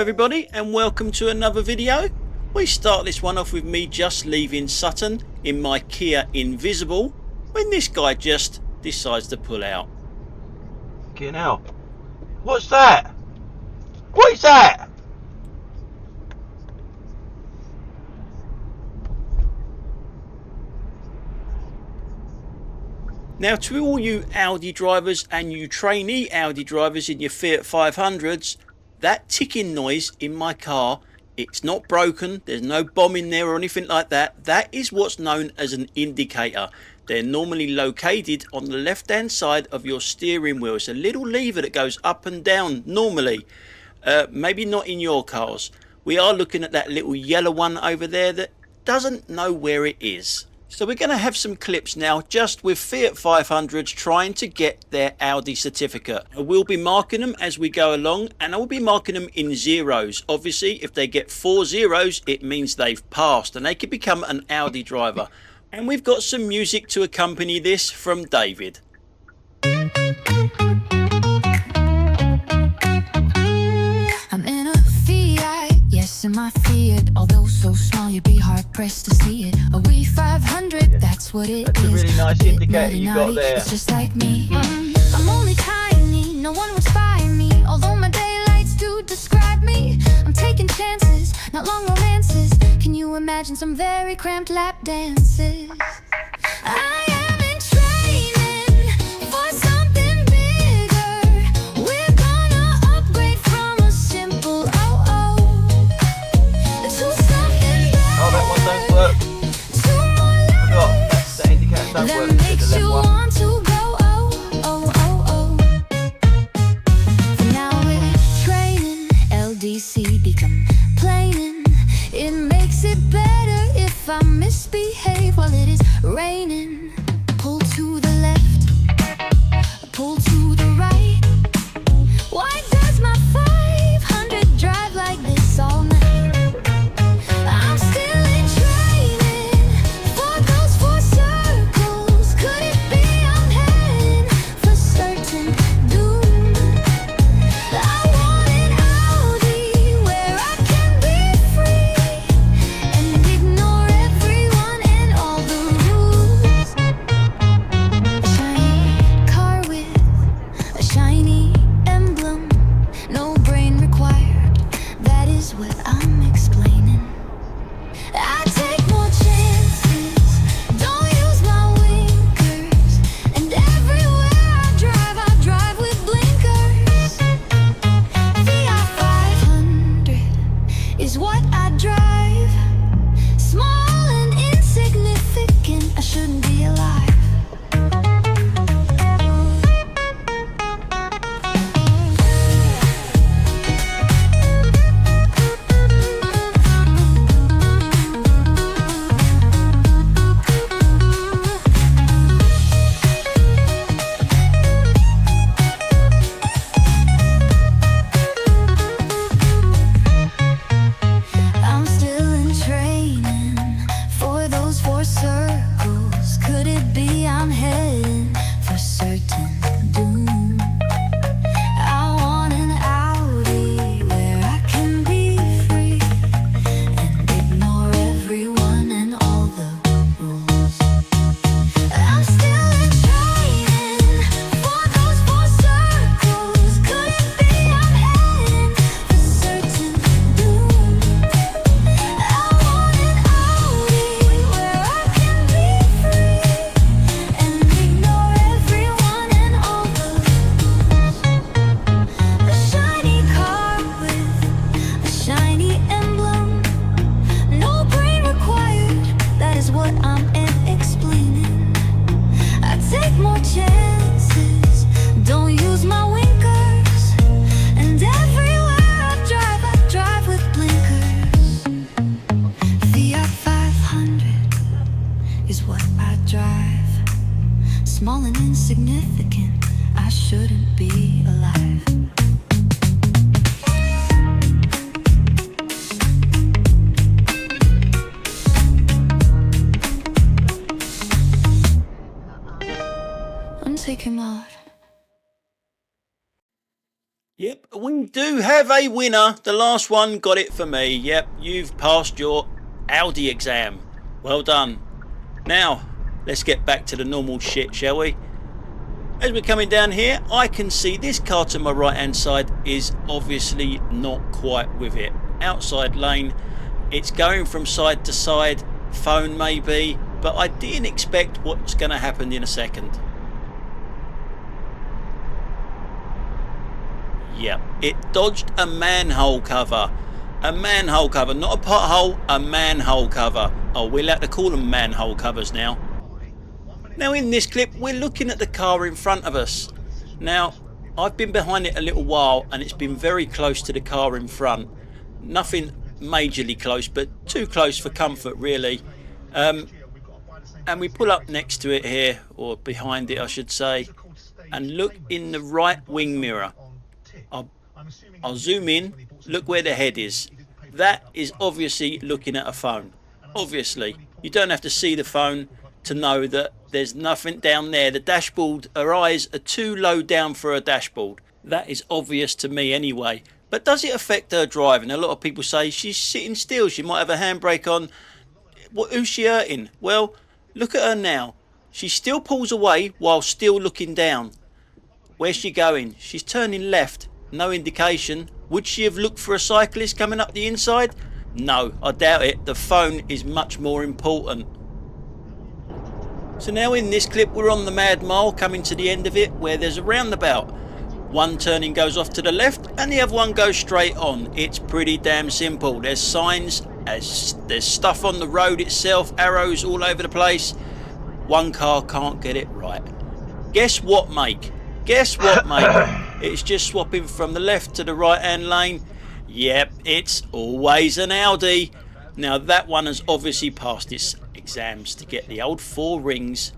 everybody and welcome to another video. We start this one off with me just leaving Sutton in my Kia Invisible when this guy just decides to pull out. Fucking hell. What's that? What is that? Now to all you Audi drivers and you trainee Audi drivers in your Fiat 500s, that ticking noise in my car, it's not broken, there's no bomb in there or anything like that. That is what's known as an indicator. They're normally located on the left hand side of your steering wheel. It's a little lever that goes up and down normally. Maybe not in your cars. We are looking at that little yellow one over there that doesn't know where it is. So we're going to have some clips now just with Fiat 500s trying to get their Audi certificate. I will be marking them as we go along and I will be marking them in zeros. Obviously if they get 4 zeros it means they've passed and they can become an Audi driver. And we've got some music to accompany this from David. I'm in a Fiat, yes in my Fiat. Although so small you'd be hard pressed to see it. A wee 500, that's what it That's is. a really nice indicator you got there. It's just like me. I'm only tiny, no one would spy me. Although my daylights do describe me. I'm taking chances, not long romances. Can you imagine some very cramped lap dances? I am in training for something bigger. We're gonna upgrade from a simple oh-oh to something better. Oh, that one don't work. Forgot, that indicator don't work. That makes you want to go oh-oh-oh-oh. For now we're training, LDC become planing. It makes it better if I misbehave while it is raining. Pull to the left, pull to the right. Why does my 500 drive like this all night? I'm still in training for those 4 circles. Could it be I'm heading for certain doom? I want an Audi where I can be free and ignore everyone and all the rules. A shiny car with a shiny emblem, no brain required. That is what I'm explaining. I take more chances, don't use my winkers, and everywhere I drive with blinkers. Fiat 500 is what I drive. Small and insignificant, I shouldn't be alive. I'm still in training for those 4 circles. Could it be I'm heading for certain doom? I want an Audi where I can be free and ignore everyone and all the rules. I'm still in training for those 4 circles. Could it be I'm heading for certain doom? I want an Audi where I can be free and ignore everyone and all the rules. A shiny car with a shiny emblem, no brain required. That is what I'm explaining. I take more chances, don't use my winkers, and everywhere I drive with blinkers. Fiat 500 is what I drive. Small and insignificant, I shouldn't be alive. I'm taking out. Yep, we do have a winner. The last one got it for me. Yep, you've passed your Audi exam. Well done. Now, let's get back to the normal shit, shall we? As we're coming down here, I can see this car to my right hand side is obviously not quite with it. Outside lane, it's going from side to side, phone maybe, but I didn't expect what's going to happen in a second. Yep, it dodged a manhole cover. A manhole cover, not a pothole, a manhole cover. Oh, we'll have to call them manhole covers now. Now in this clip, we're looking at the car in front of us. Now, I've been behind it a little while and it's been very close to the car in front. Nothing majorly close, but too close for comfort really. And we pull up next to it here, or behind it I should say, and look in the right wing mirror. I'll zoom in, look where the head is. That is obviously looking at a phone. Obviously, you don't have to see the phone to know that there's nothing down there. The dashboard, her eyes are too low down for a dashboard. That is obvious to me anyway. But does it affect her driving? A lot of people say she's sitting still, she might have a handbrake on. Who's she hurting? Well, look at her now. She still pulls away while still looking down. Where's she going? She's turning left. No indication. Would she have looked for a cyclist coming up the inside? No, I doubt it. The phone is much more important. So now in this clip we're on the Mad Mile, coming to the end of it, where there's a roundabout. One turning goes off to the left and the other one goes straight on. It's pretty damn simple. There's signs, there's stuff on the road itself, arrows all over the place. One car can't get it right. Guess what, mate? Guess what, mate? It's just swapping from the left to the right hand lane. Yep, it's always an Audi. Now that one has obviously passed its exams to get the old 4 rings.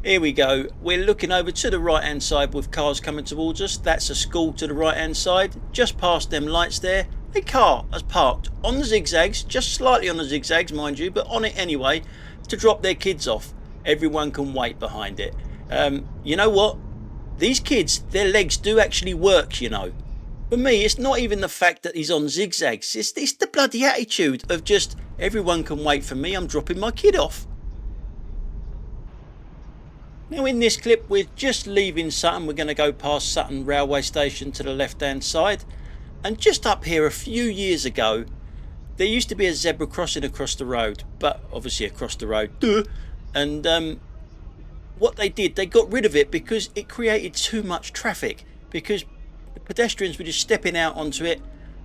Here we go. We're looking over to the right hand side with cars coming towards us. That's a school to the right hand side. Just past them lights there, a car has parked on the zigzags, just slightly on the zigzags mind you, but on it anyway, to drop their kids off. Everyone can wait behind it. You know what? These kids, their legs do actually work, you know. For me, it's not even the fact that he's on zigzags. It's the bloody attitude of just, everyone can wait for me, I'm dropping my kid off. Now in this clip, we're just leaving Sutton. We're going to go past Sutton railway station to the left hand side. And just up here a few years ago, there used to be a zebra crossing across the road. But obviously across the road. Duh. And what they did, they got rid of it because it created too much traffic. Because the pedestrians were just stepping out onto it,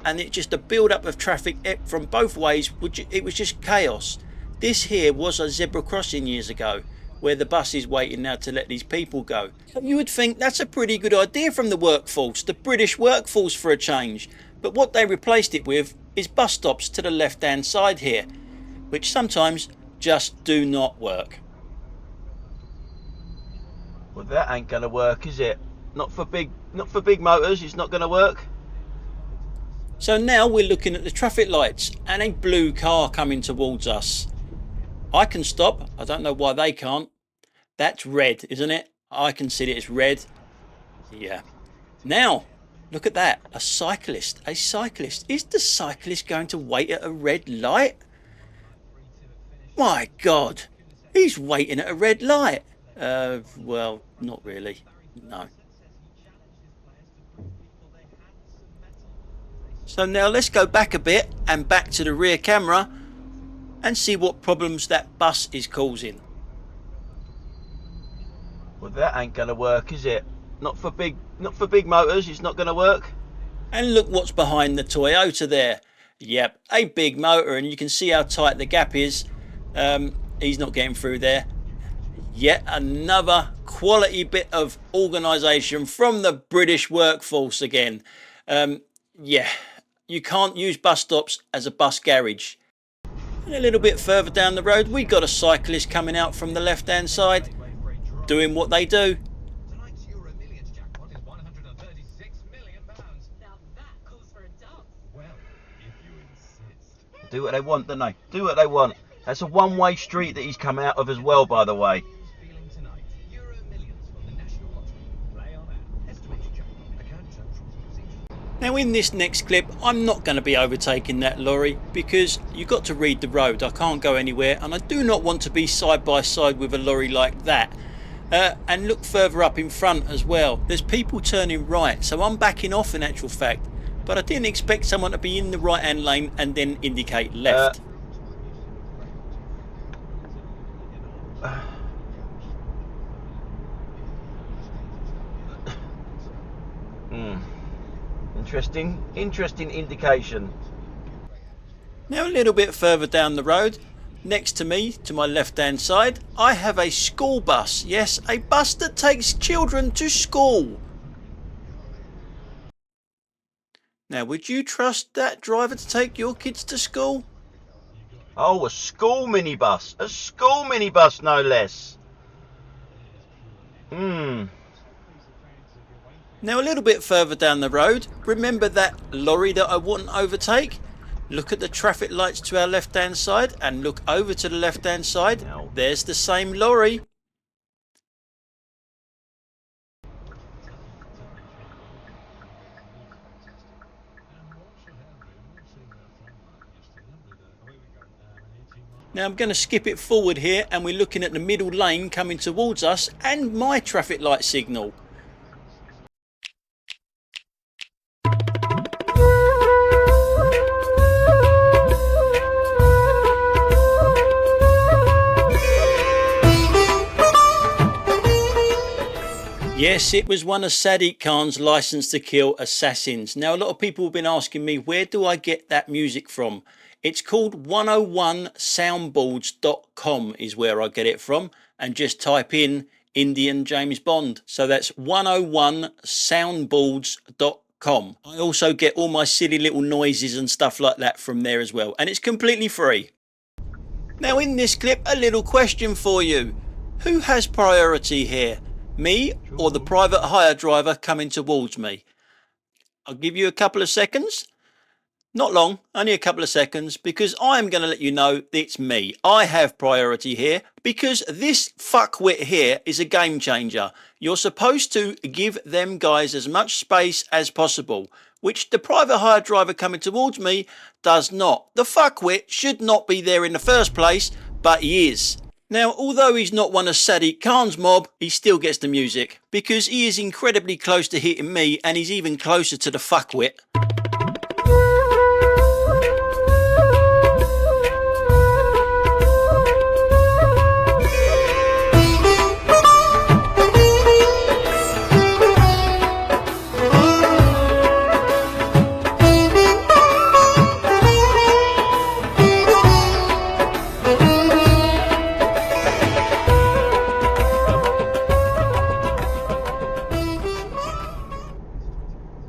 and it just a build up of traffic from both ways. It was just chaos. This here was a zebra crossing years ago, where the bus is waiting now to let these people go. So you would think that's a pretty good idea from the workforce, the British workforce for a change. But what they replaced it with is bus stops to the left hand side here, which sometimes just do not work. Well, that ain't gonna work, is it? Not for big motors, it's not gonna work. So now we're looking at the traffic lights and a blue car coming towards us. I can stop. I don't know why they can't. That's red, isn't it? I can see that it's red. Yeah. Now, look at that. A cyclist. A cyclist. Is the cyclist going to wait at a red light? My God. He's waiting at a red light. Well, not really. No. So now let's go back a bit and back to the rear camera and see what problems that bus is causing. Well, that ain't gonna work, is it? Not for big motors, it's not gonna work. And look what's behind the Toyota there. Yep, a big motor, and you can see how tight the gap is. He's not getting through there. Yet another quality bit of organisation from the British workforce again. Yeah, you can't use bus stops as a bus garage. And a little bit further down the road, we got a cyclist coming out from the left hand side, doing what they do. Tonight's Euro Millions jackpot is £136 million. Now that calls for a dance. Well, if you insist. Do what they want, don't they? Do what they want. That's a one-way street that he's come out of as well, by the way. Feeling tonight. Euro Millions from the National Lottery. Play on that. Now in this next clip I'm not going to be overtaking that lorry because you've got to read the road. I can't go anywhere and I do not want to be side by side with a lorry like that. And look further up in front as well. There's people turning right, so I'm backing off in actual fact. But I didn't expect someone to be in the right hand lane and then indicate left. Interesting indication. Now a little bit further down the road, next to me, to my left hand side, I have a school bus. Yes, a bus that takes children to school. Now would you trust that driver to take your kids to school? Oh, a school minibus. A school minibus, no less. Now a little bit further down the road, remember that lorry that I wouldn't overtake? Look at the traffic lights to our left hand side and look over to the left hand side. There's the same lorry. Now I'm going to skip it forward here and we're looking at the middle lane coming towards us and my traffic light signal. Yes, it was one of Sadiq Khan's License to Kill assassins. Now a lot of people have been asking me, where do I get that music from? It's called 101soundboards.com is where I get it from, and just type in Indian James Bond. So that's 101soundboards.com. I also get all my silly little noises and stuff like that from there as well, and it's completely free. Now in this clip, a little question for you. Who has priority here? Me or the private hire driver coming towards me? I'll give you a couple of seconds. Not long, only a couple of seconds, because I'm going to let you know it's me. I have priority here because this fuckwit here is a game changer. You're supposed to give them guys as much space as possible, which the private hire driver coming towards me does not. The fuckwit should not be there in the first place, but he is. Now, although he's not one of Sadiq Khan's mob, he still gets the music because he is incredibly close to hitting me and he's even closer to the fuckwit.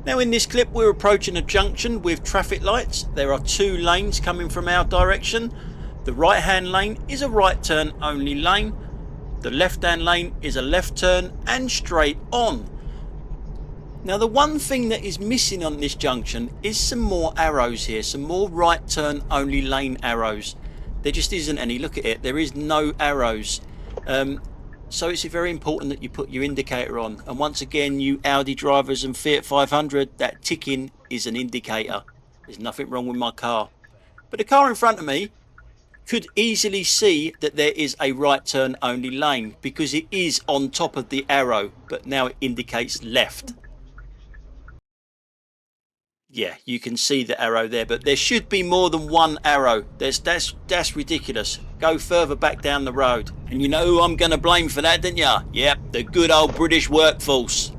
Now in this clip we're approaching a junction with traffic lights. There are two lanes coming from our direction. The right hand lane is a right turn only lane. The left hand lane is a left turn and straight on. Now the one thing that is missing on this junction is some more arrows here, some more right turn only lane arrows. There just isn't any. Look at it, there is no arrows. So it's very important that you put your indicator on. And once again, you Audi drivers and Fiat 500, that ticking is an indicator. There's nothing wrong with my car. But the car in front of me could easily see that there is a right turn only lane because it is on top of the arrow, but now it indicates left. Yeah, you can see the arrow there, but there should be more than one arrow. That's ridiculous. Go further back down the road. And you know who I'm going to blame for that, didn't ya? Yep, the good old British workforce.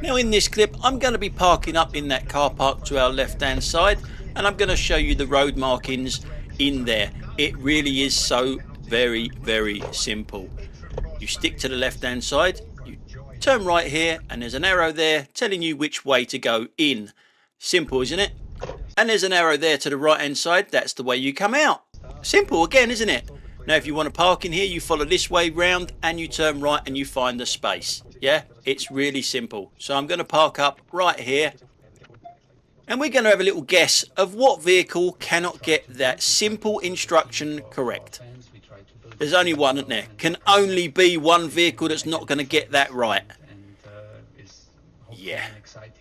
Now in this clip, I'm going to be parking up in that car park to our left hand side, and I'm going to show you the road markings in there. It really is so very, very simple. You stick to the left hand side, you turn right here, and there's an arrow there telling you which way to go in. Simple, isn't it? And there's an arrow there to the right hand side, that's the way you come out. Simple again, isn't it? Now if you want to park in here, you follow this way round and you turn right and you find the space. Yeah, it's really simple. So I'm going to park up right here, and we're going to have a little guess of what vehicle cannot get that simple instruction correct. There's only one, isn't there? Can only be one vehicle that's not going to get that right. Yeah,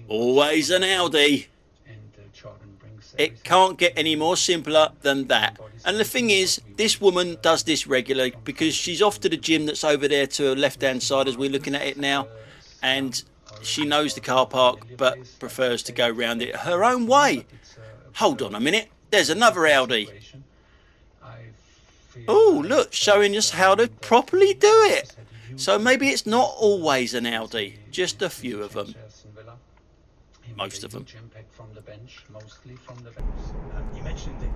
always an Audi. It can't get any more simpler than that. And the thing is, this woman does this regularly because she's off to the gym that's over there to her left hand side as we're looking at it now, and she knows the car park but prefers to go round it her own way. Hold on a minute, there's another Audi. Oh look, showing us how to properly do it. So maybe it's not always an Audi, just a few of them. Most of them.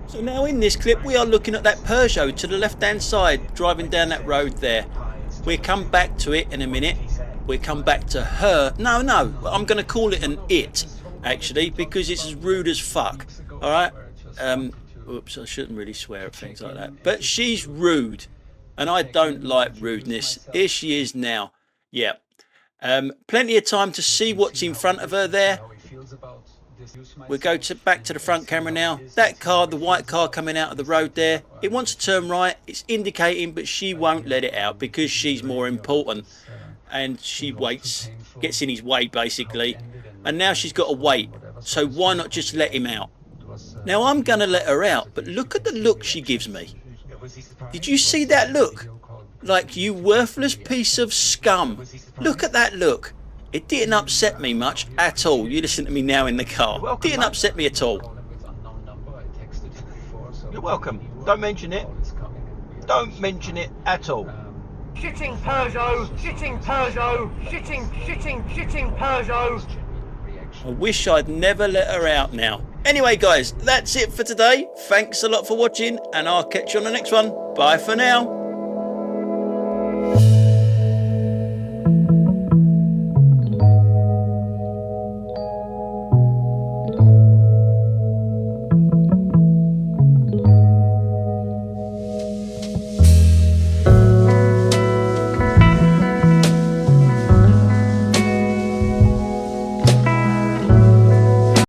So now in this clip we are looking at that Peugeot to the left hand side, driving down that road there. We'll come back to it in a minute. We'll come back to her. No, I'm going to call it an it, actually, because it's as rude as fuck. Alright? Oops, I shouldn't really swear at things like that. But she's rude. And I don't like rudeness. Here she is now. Yeah. Plenty of time to see what's in front of her there. We'll go back to the front camera now. That car, the white car coming out of the road there, it wants to turn right. It's indicating, but she won't let it out because she's more important. And she waits, gets in his way basically. And now she's got to wait. So why not just let him out? Now I'm going to let her out, but look at the look she gives me. Did you see that look? Like, you worthless piece of scum. Look at that look. It didn't upset me much at all. You listen to me now in the car. It didn't upset me at all. You're welcome. Don't mention it. Don't mention it at all. Shitting Peugeot, shitting Peugeot, shitting Peugeot. I wish I'd never let her out now. Anyway guys, that's it for today. Thanks a lot for watching and I'll catch you on the next one. Bye for now.